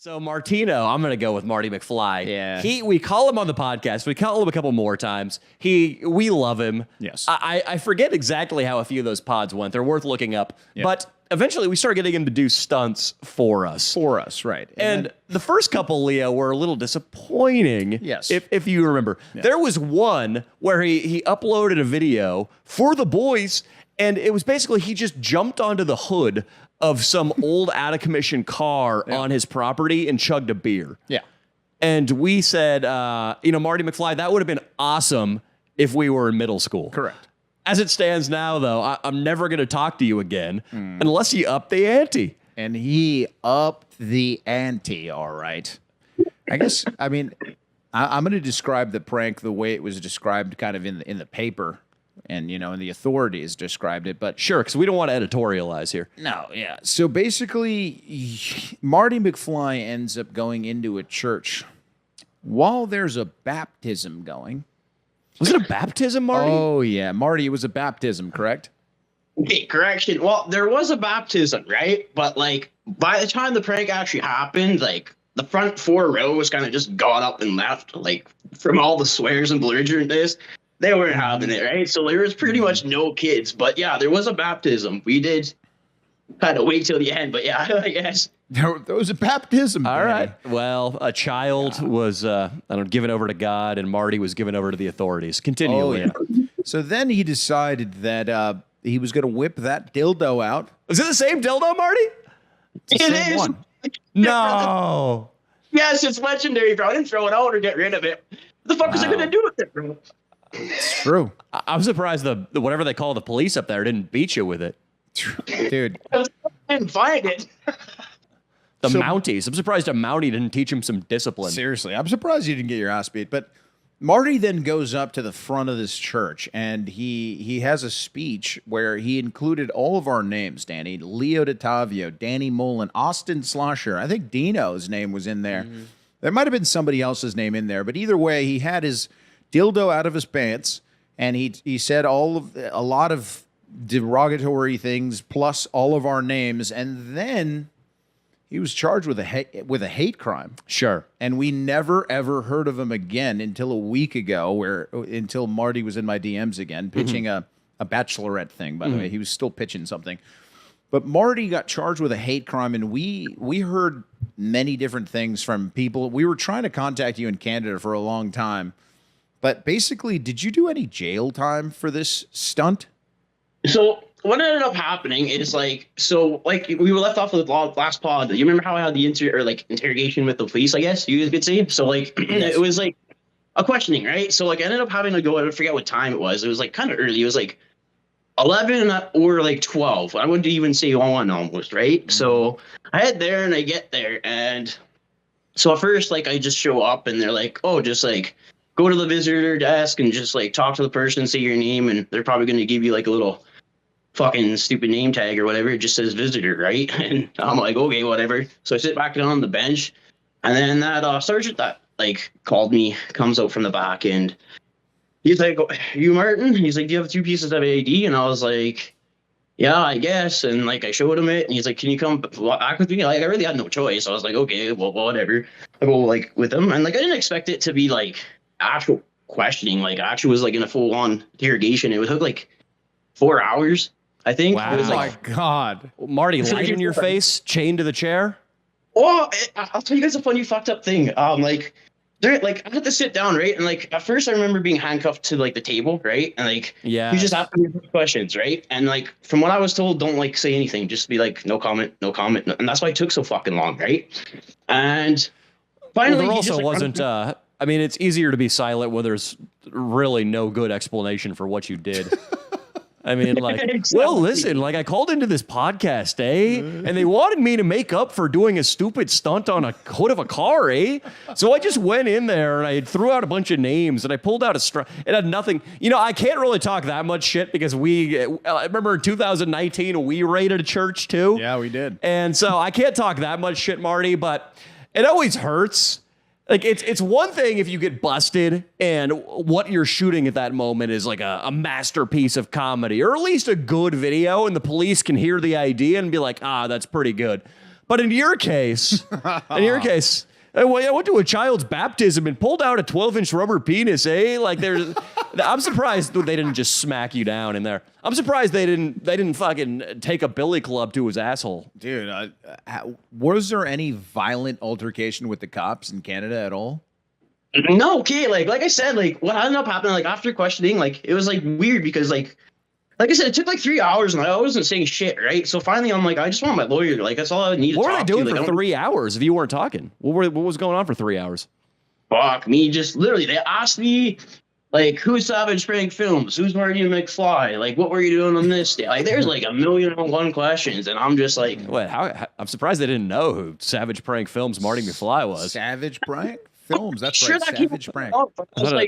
So Martino, I'm going to go with Marty McFly. Yeah. We call him on the podcast. We call him a couple more times. We love him. Yes. I forget exactly how a few of those pods went. They're worth looking up. Yep. But eventually we started getting him to do stunts for us. For us, right. And the first couple, Leo, were a little disappointing. Yes. If you remember. Yeah. There was one where he uploaded a video for the boys, and it was basically he just jumped onto the hood of some old out-of-commission car on his property and chugged a beer. Yeah. And we said, Marty McFly, that would have been awesome if we were in middle school. Correct. As it stands now, though, I'm never going to talk to you again unless you up the ante. And he upped the ante, all right. I guess, I mean, I'm going to describe the prank the way it was described kind of in the paper. And, and the authorities described it, but... Sure, because we don't want to editorialize here. No, yeah. So basically, Marty McFly ends up going into a church while there's a baptism going. Was it a baptism, Marty? Oh, yeah. Marty, it was a baptism, correct? Okay, correction. Well, there was a baptism, right? But, by the time the prank actually happened, the front 4 rows kind of just got up and left, from all the swears and belligerentness. They weren't having it, right? So there was pretty much no kids. But yeah, there was a baptism. We did kind of wait till the end. But yeah, I guess. There was a baptism. All right. Well, a child was, given over to God, and Marty was given over to the authorities. Continue. Oh, yeah. So then he decided that he was going to whip that dildo out. Was it the same dildo, Marty? It's the same one. No. Yes, it's legendary, bro. I didn't throw it out or get rid of it. What the fuck was I going to do with it, bro? It's true. I'm surprised the whatever they call the police up there didn't beat you with it. Dude. I didn't find it. The Mounties. I'm surprised a Mountie didn't teach him some discipline. Seriously, I'm surprised you didn't get your ass beat. But Marty then goes up to the front of this church, and he has a speech where he included all of our names, Danny. Leo DeTavio, Danny Mullen, Austin Slosher. I think Dino's name was in there. There might have been somebody else's name in there, but either way, he had his dildo out of his pants, and he said a lot of derogatory things plus all of our names, and then he was charged with a hate crime. Sure. And we never ever heard of him again until a week ago, until Marty was in my DMs again pitching a bachelorette thing. By the way, he was still pitching something. But Marty got charged with a hate crime, and we heard many different things from people. We were trying to contact you in Canada for a long time. But basically, did you do any jail time for this stunt? So what ended up happening is we were left off of the last pod. You remember how I had the interrogation with the police, I guess you could say? So it was a questioning, right? So I ended up having to go, I forget what time it was. It was kind of early. It was 11 or 12. I wouldn't even say 1 almost, right? So I head there and I get there. And so at first, I just show up and they're like, oh, just go to the visitor desk and just talk to the person, say your name, and they're probably going to give you a little fucking stupid name tag or whatever. It just says visitor, right? And I'm like, okay, whatever. So I sit back down on the bench, and then that sergeant that called me comes out from the back, and he's like, you Martin? He's like, do you have 2 pieces of ID? And I was like, yeah, I guess. And I showed him it, and he's like, can you come back with me? I really had no choice. I was like, okay, well, whatever. I go with him, and I didn't expect it to be actual questioning. Actually was in a full-on interrogation. It would took 4 hours, I think. Wow. It was, Oh my God. Marty, light in your face, chained to the chair? Oh, I'll tell you guys a funny fucked up thing. I had to sit down, right? And at first I remember being handcuffed to the table, right? And yeah, you just asking me questions, right? And from what I was told, don't say anything, just be no comment, no comment. And that's why it took so fucking long, right? And finally, there also wasn't. It's easier to be silent when there's really no good explanation for what you did. Exactly. Well, listen, I called into this podcast, and they wanted me to make up for doing a stupid stunt on a hood of a car, So I just went in there and I threw out a bunch of names and I pulled out it had nothing. I can't really talk that much shit because I remember in 2019, we raided a church too. Yeah, we did. And so I can't talk that much shit, Marty, but it always hurts. It's one thing if you get busted and what you're shooting at that moment is a masterpiece of comedy or at least a good video and the police can hear the idea and be like, that's pretty good. But in your case, I went to a child's baptism and pulled out a 12-inch rubber penis, eh? Like I'm surprised they didn't just smack you down in there. I'm surprised they didn't fucking take a billy club to his asshole. Dude, was there any violent altercation with the cops in Canada at all? No, okay, like I said, like what ended up happening, like after questioning, like it was like weird because like I said, it took like 3 hours and I wasn't saying shit, right? So finally, I'm like, I just want my lawyer. Like, that's all I need to talk to. What were they doing like, for 3 hours if you weren't talking? What was going on for 3 hours? Fuck me. Just literally, they asked me, like, who's Savage Prank Films? Who's Marty McFly? Like, what were you doing on this day? Like, there's like 1,000,001 questions. And I'm just like, what? How I'm surprised they didn't know who Savage Prank Films Marty McFly was. Savage Prank Films. That's sure right. that Savage Prank.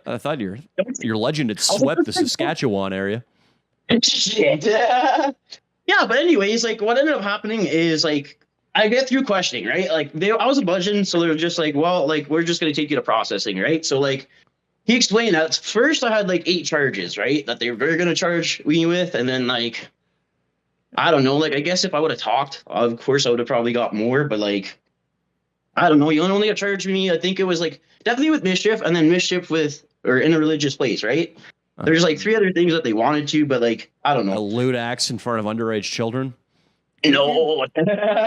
I thought your legend had swept the Saskatchewan area. Shit. Yeah, but anyways, like what ended up happening is like I get through questioning, right? Like I was a budgeting, so they were just like, well, like we're just gonna take you to processing, right? So like he explained that first I had like 8 charges, right? That they were gonna charge me with, and then like I don't know, like I guess if I would have talked, of course I would have probably got more, but like I don't know, you only got charged me, I think it was like definitely with mischief and then mischief with or in a religious place, right? There's like 3 other things that they wanted to, but like, I don't know. A lewd acts in front of underage children? No.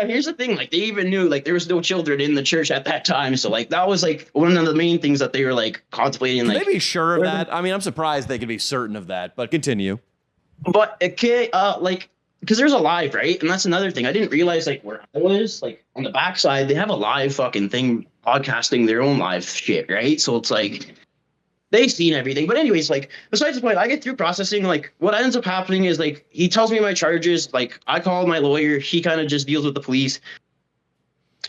Here's the thing. Like they even knew like there was no children in the church at that time. So like that was like one of the main things that they were like contemplating. Can like, they be sure of that? I mean, I'm surprised they could be certain of that, but continue. But okay, like, because there's a live, right? And that's another thing. I didn't realize like where I was, like on the backside, they have a live fucking thing podcasting their own live shit, right? So it's like they've seen everything. But anyways, like besides the point, I get through processing. Like what ends up happening is like he tells me my charges. Like I call my lawyer. He kind of just deals with the police.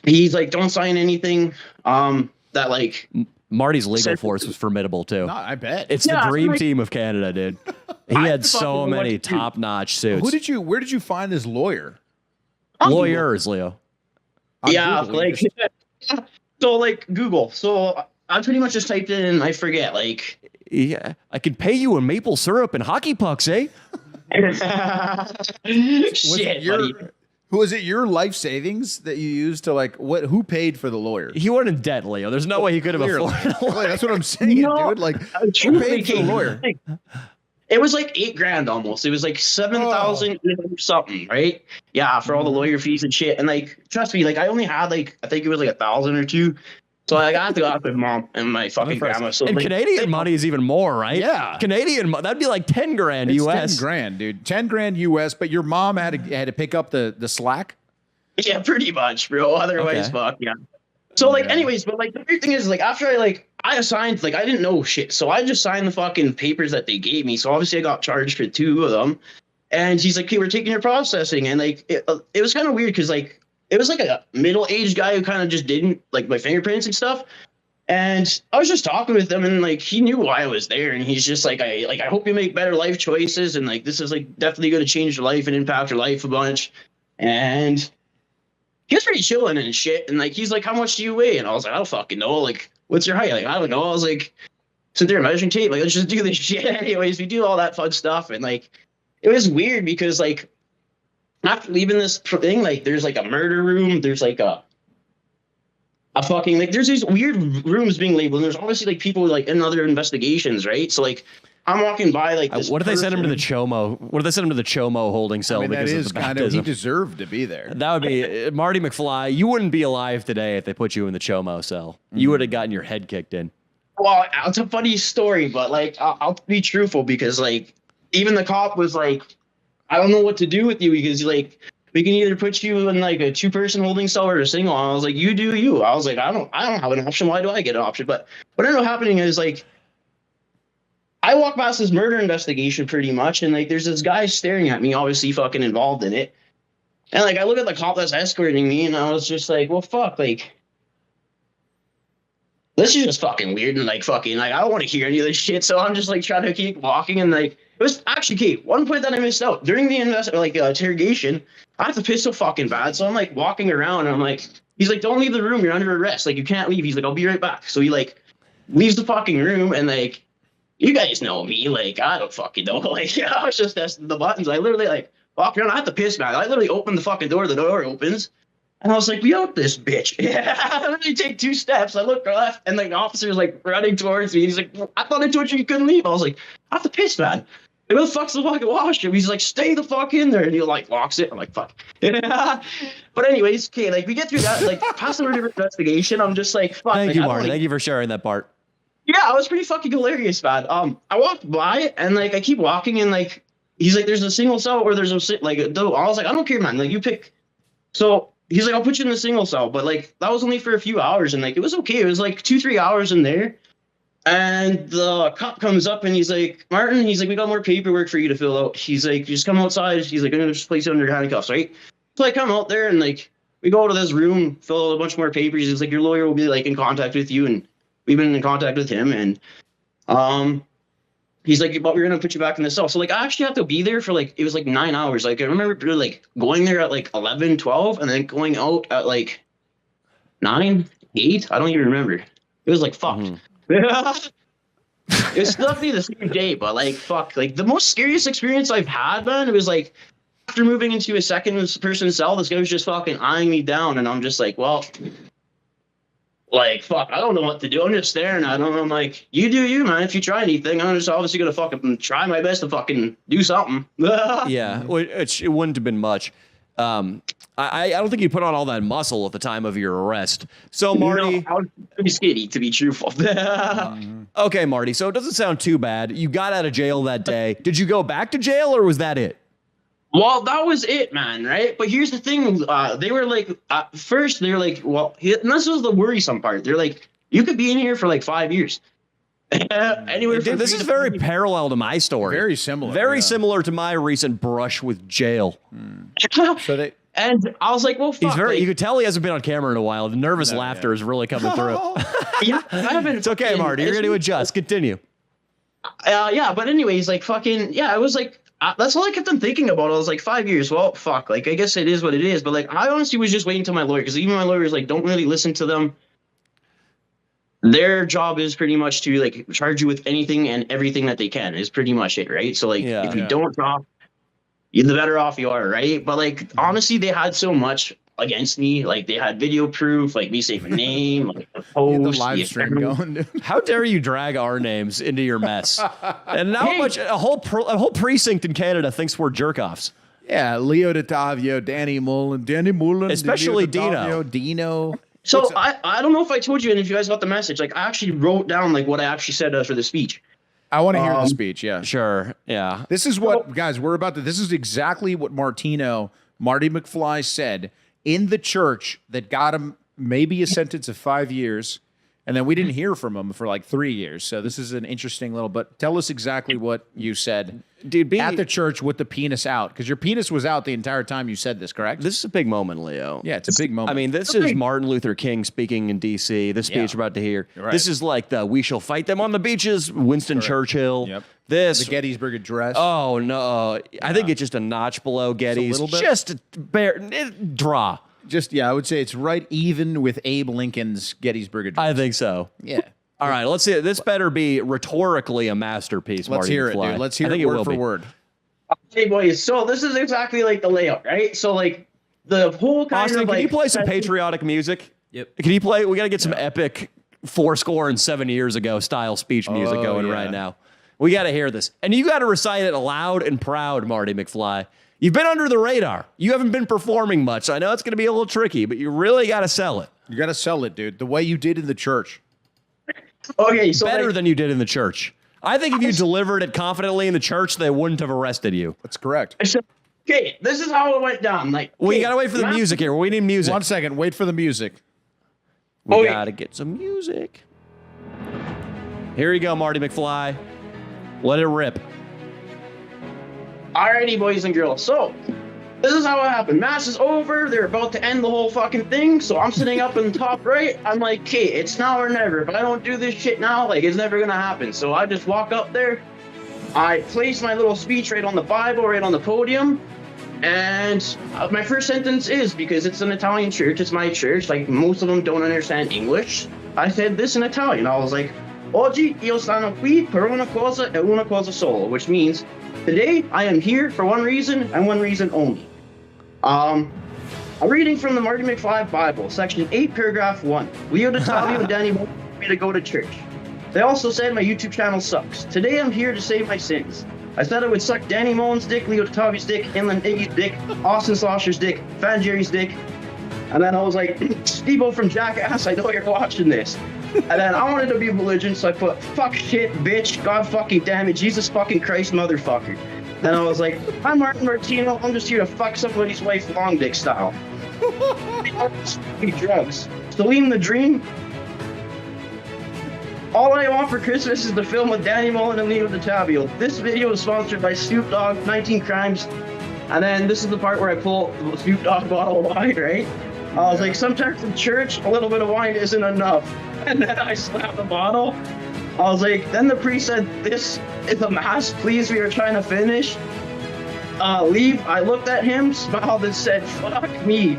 He's like, don't sign anything. That like Marty's legal force was formidable too. No, I bet. It's the dream team of Canada, dude. He had so many top-notch suits. Where did you find this lawyer? Lawyers, Leo. Yeah, Google, like so like Google. So I pretty much just typed in, I forget, like yeah, I could pay you in maple syrup and hockey pucks, eh? Shit, buddy. Was it your life savings that you used to like what? Who paid for the lawyer? He went in debt, Leo. There's no way he could have afforded a lawyer. That's what I'm saying, dude. Like, who paid for the lawyer? It was like $8,000 almost. It was like 7,000 something, right? Yeah, for all the lawyer fees and shit. And like, trust me, like I only had like I think it was like 1,000 or 2. So like, I had to go out with mom and my fucking grandma. So and like, Canadian money is even more, right? Yeah, Canadian that'd be like $10,000 US. $10,000, dude. $10,000 US. But your mom had to pick up the slack. Yeah, pretty much, bro. Otherwise, fuck yeah. So like, anyways, but like the weird thing is like after I assigned, like I didn't know shit, so I just signed the fucking papers that they gave me. So obviously I got charged for 2 of them, and she's like, "Okay, we're taking your processing," and like it was kind of weird because like it was like a middle-aged guy who kind of just didn't like my fingerprints and stuff. And I was just talking with him, and like he knew why I was there, and he's just like, I hope you make better life choices, and like this is like definitely going to change your life and impact your life a bunch. And he was pretty chilling and shit, and like he's like, "How much do you weigh?" And I was like, "I don't fucking know. Like, what's your height?" Like, I don't know. I was like, sit there measuring tape. Like, let's just do this shit. Anyways, we do all that fun stuff, and like it was weird because like after leaving this thing, like there's like a murder room, there's like a fucking like there's these weird rooms being labeled, and there's obviously like people like in other investigations, right? So like I'm walking by like this. What if they send him to the Chomo? What if they send him to the Chomo holding cell? I mean, because that of is the kind baptism? of he deserved to be there. That would be Marty McFly. You wouldn't be alive today if they put you in the Chomo cell. You would have gotten your head kicked in. Well, it's a funny story, but like I'll be truthful because like even the cop was like, I don't know what to do with you because like we can either put you in like a 2-person holding cell or a single. And I was like, you do you. I was like, I don't have an option. Why do I get an option? But what ended up happening is like I walk past this murder investigation pretty much, and like there's this guy staring at me, obviously fucking involved in it. And like I look at the cop that's escorting me, and I was just like, well, fuck, like this is just fucking weird and like fucking like I don't want to hear any of this shit. So I'm just like trying to keep walking, and like it was actually Kate. One point that I missed out during the interrogation, I have to piss so fucking bad. So I'm like walking around, and I'm like, he's like, don't leave the room, you're under arrest. Like you can't leave. He's like, I'll be right back. So he like leaves the fucking room, and like you guys know me, like I don't fucking know. Like I was just testing the buttons. I literally like walk around. I have to piss, man. I literally open the fucking door. The door opens, And I was like, "We out this bitch." Yeah. And then I take 2 steps. I look left, and like, the officer's like running towards me. He's like, "I thought I told you couldn't leave." I was like, "I have to piss, man." Like, "Where the fuck's the fucking washroom?" He's like, "Stay the fuck in there." And he like locks it. I'm like, "Fuck." Yeah. But anyways, okay, like we get through that, like past the murder investigation. I'm just like, "Fuck." Thank like, you, I don't, Marty. like- Thank you for sharing that part. Yeah, it was pretty fucking hilarious, man. I walked by and like I keep walking and like he's like, "There's a single cell or there's a like." I was like, "I don't care, man. Like you pick." So he's like, "I'll put you in the single cell," but like that was only for a few hours and like it was okay. It was like 2-3 hours in there, and the cop comes up and he's like, "Martin," he's like, "We got more paperwork for you to fill out." He's like, "Just come outside." He's like, "I'm gonna just place you under handcuffs, right?" So I come out there and like we go to this room, fill out a bunch more papers. He's like, "Your lawyer will be like in contact with you," and we've been in contact with him and he's like, "But we're gonna put you back in the cell." So like I actually have to be there for like it was like 9 hours. Like I remember like going there at like 11, 12, and then going out at like 9, 8. I don't even remember. It was like fucked. It was definitely the same day, but like fuck. Like the most scariest experience I've had, man, it was like after moving into a second person cell, this guy was just fucking eyeing me down, and I'm just like, well, like, fuck, I don't know what to do. I'm just staring at him. I'm like, "You do you, man. If you try anything, I'm just obviously going to fucking try my best to fucking do something." Yeah, it wouldn't have been much. I don't think you put on all that muscle at the time of your arrest. So, Marty... No, I was pretty skinny, to be truthful. Okay, Marty, so it doesn't sound too bad. You got out of jail that day. Did you go back to jail, or was that it? Well, that was it, man, right? But here's the thing. They were like, first, they're like, well, and this was the worrisome part. They're like, "You could be in here for like 5 years." Anywhere from This is very parallel to my story. Very similar. Very similar to my recent brush with jail. So they... And I was like, well, fuck. He's very. Like, You could tell he hasn't been on camera in a while. The nervous laughter is really coming through. yeah, I haven't. It's okay, Marty. You're going to adjust. Continue. Yeah, but anyways, like fucking, yeah, I was like, that's all I kept on thinking about. I was like, 5 years. Well, fuck. Like, I guess it is what it is. But like, I honestly was just waiting till my lawyer, because even my lawyer is like, don't really listen to them. Their job is pretty much to like charge you with anything and everything that they can. Is pretty much it, right? So like, if you don't drop, the better off you are, right? But like, honestly, they had so much against me. Like, they had video proof, like me saying my name, like the post, the live stream going. How dare you drag our names into your mess? And how much a whole precinct in Canada thinks we're jerk-offs. Yeah, Leo DeTavio, Danny Mullen, Especially Dino. So I don't know if I told you and if you guys got the message. Like, I actually wrote down like what I actually said for the speech. I want to hear the speech. Yeah, Sure. Yeah. This is what, guys, we're about to. This is exactly what Marty McFly said in the church that got him maybe a sentence of 5 years, and then we didn't hear from him for like 3 years. So this is an interesting little. But tell us exactly what you said, dude. At the church with the penis out, because your penis was out the entire time you said this, correct? This is a big moment, Leo. Yeah, it's a big moment. I mean, this is Martin Luther King speaking in D.C. This speech we're about to hear. Right. This is like the "We shall fight them on the beaches," Winston Churchill. Yep. This the Gettysburg Address. Oh no, I think it's just a notch below Getty's. little bit? Just a draw. Just I would say it's right even with Abe Lincoln's Gettysburg Address. I think so. Yeah. All right, let's see it. This better be rhetorically a masterpiece. Let's Marty hear it, McFly. dude. Let's hear I think it word will for be. word. Hey boys, so this is exactly like the layout, right? So like the whole kind Austin, of like. can you play some patriotic music? Yep. Can you play? We got to get some epic 7 years ago style speech music going right now. We got to hear this, and you got to recite it loud and proud, Marty McFly. You've been under the radar. You haven't been performing much. I know it's going to be a little tricky, but you really got to sell it. You got to sell it, dude. The way you did in the church. Okay, so Better like, than you did in the church. I think if you delivered it confidently in the church, they wouldn't have arrested you. That's correct. okay, this is how it went down. Like, Well, you okay, got to wait for the music here. We need music. 1 second. Wait for the music. We Okay. got to get some music. Here you go, Marty McFly. Let it rip. Alrighty, boys and girls. So, this is how it happened. Mass is over. They're about to end the whole fucking thing. So I'm sitting up in the top right. I'm like, okay, it's now or never. If I don't do this shit now, like, it's never gonna happen. So I just walk up there. I place my little speech right on the Bible, right on the podium. And my first sentence is, because it's an Italian church, it's my church, like most of them don't understand English. I said this in Italian. I was like, Oggi io sono qui per una cosa e una cosa solo, which means today I am here for one reason and one reason only. I'm reading from the Marty McFly Bible, section 8, paragraph 1. Leo DeTavio and Danny want me to go to church. They also said my YouTube channel sucks. Today I'm here to save my sins. I said I would suck Danny Mullen's dick, Leo DeTavio's dick, Inland Iggy's dick, Austin Slosher's dick, Fan Jerry's dick. And then I was like, Steve-O from Jackass, I know you're watching this. And then I wanted to be belligerent, so I put, fuck shit, bitch, God fucking damn it, Jesus fucking Christ, motherfucker. Then I was like, I'm Martin Martino, I'm just here to fuck somebody's wife long dick style. Drugs. Salim the Dream. All I want for Christmas is the film with Danny Mullen and Leo DeTavio. This video is sponsored by Snoop Dogg, 19 Crimes. And then this is the part where I pull the Snoop Dogg bottle of wine, right? I was like, sometimes in church, a little bit of wine isn't enough. And then I slapped the bottle. I was like, then the priest said, this is a mass, please, we are trying to finish. Leave. I looked at him, smiled, and said, fuck me.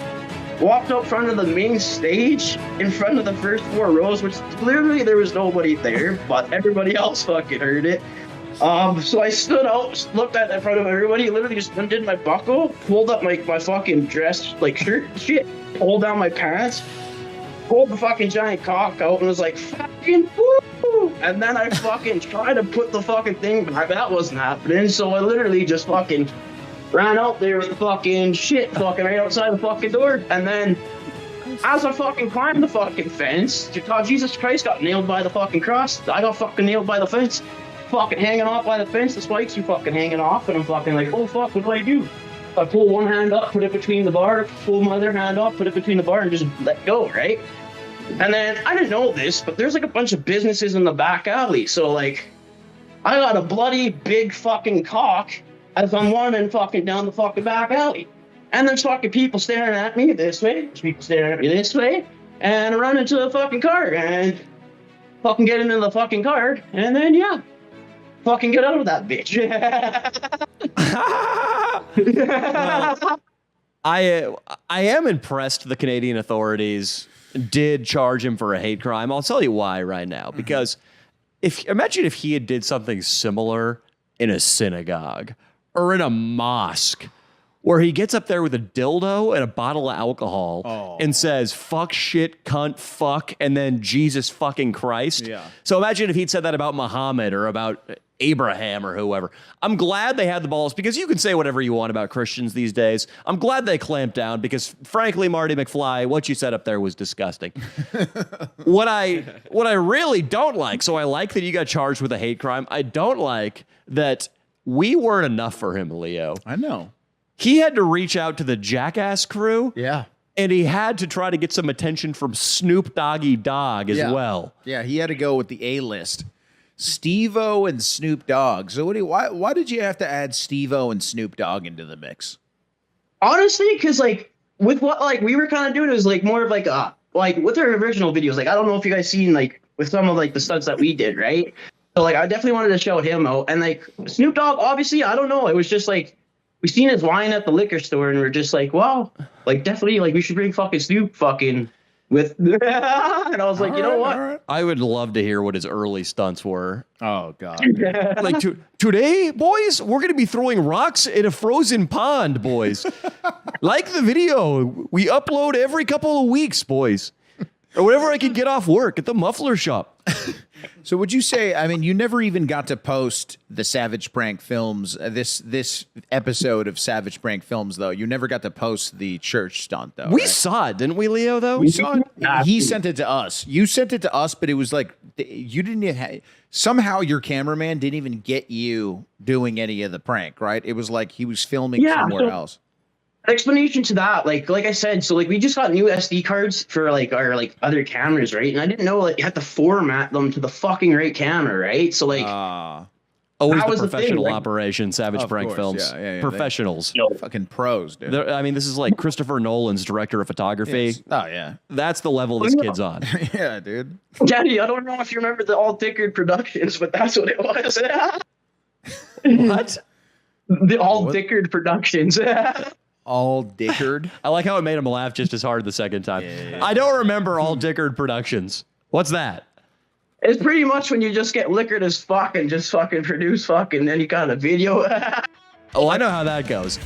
Walked up front of the main stage, in front of the first 4 rows, which clearly there was nobody there, but everybody else fucking heard it. So I stood out, looked at in front of everybody, literally just undid my buckle, pulled up my fucking dress, like shirt shit, pulled down my pants, pulled the fucking giant cock out, and was like, fucking woo! And then I fucking tried to put the fucking thing back. That wasn't happening, so I literally just fucking ran out there with the fucking shit fucking right outside the fucking door. And then as I fucking climbed the fucking fence, Jesus Christ got nailed by the fucking cross. I got fucking nailed by the fence. Fucking hanging off by the fence, the spikes are fucking hanging off, and I'm fucking like, oh fuck, what do I do? I pull one hand up, put it between the bar, pull my other hand up, put it between the bar, and just let go, right? And then, I didn't know this, but there's like a bunch of businesses in the back alley, so like, I got a bloody big fucking cock as I'm running fucking down the fucking back alley. And there's fucking people staring at me this way, there's people staring at me this way, and I run into the fucking car, and fucking get into the fucking car, and then, yeah. Fucking get out of that bitch. I am impressed the Canadian authorities did charge him for a hate crime. I'll tell you why right now. Because imagine if he had did something similar in a synagogue or in a mosque where he gets up there with a dildo and a bottle of alcohol and says, fuck, shit, cunt, fuck, and then Jesus fucking Christ. Yeah. So imagine if he'd said that about Muhammad or about Abraham or whoever. I'm glad they had the balls, because you can say whatever you want about Christians these days. I'm glad they clamped down, because frankly, Marty McFly, what you said up there was disgusting. What I really don't like, so I like that you got charged with a hate crime. I don't like that we weren't enough for him, Leo. I know. He had to reach out to the Jackass crew. Yeah. And he had to try to get some attention from Snoop Doggy Dogg as well. Yeah, he had to go with the A-list. Steve-O and Snoop Dogg. So why did you have to add Steve-O and Snoop Dogg into the mix? Honestly, because like with what like we were kind of doing, it was like more of like with our original videos. Like I don't know if you guys seen like with some of like the stunts that we did, right? So like I definitely wanted to show him out, and like Snoop Dogg, obviously, I don't know. It was just like we seen his line at the liquor store, and we're just like, wow, like definitely like we should bring fucking Snoop fucking with. And I was like, you know what? Right. I would love to hear what his early stunts were. Oh, God. Like, today, boys, we're going to be throwing rocks in a frozen pond, boys. Like the video. We upload every couple of weeks, boys. Or whenever I can get off work at the muffler shop. So would you say, I mean, you never even got to post the Savage Prank Films, this episode of Savage Prank Films, though. You never got to post the church stunt, though. We right? saw it, didn't we, Leo, though? We saw it. He sent it to us. You sent it to us, but it was like, you didn't even somehow your cameraman didn't even get you doing any of the prank, right? It was like he was filming somewhere else. Explanation to that, like I said, so like we just got new SD cards for like our like other cameras, right? And I didn't know like you had to format them to the fucking right camera, right? So like always that the professional like, operation, Savage Prank Films. Yeah, professionals. Fucking pros, dude. I mean, this is like Christopher Nolan's director of photography. Oh, yeah. That's the level this kid's on. Yeah, dude. Daddy, I don't know if you remember the All Dickard Productions, but that's what it was. What? The All Dickard Productions. All Dickard. I like how it made him laugh just as hard the second time. Yeah. I don't remember All Dickard Productions. What's that? It's pretty much when you just get liquored as fuck and just fucking produce fucking, then you got a video. Oh, I know how that goes.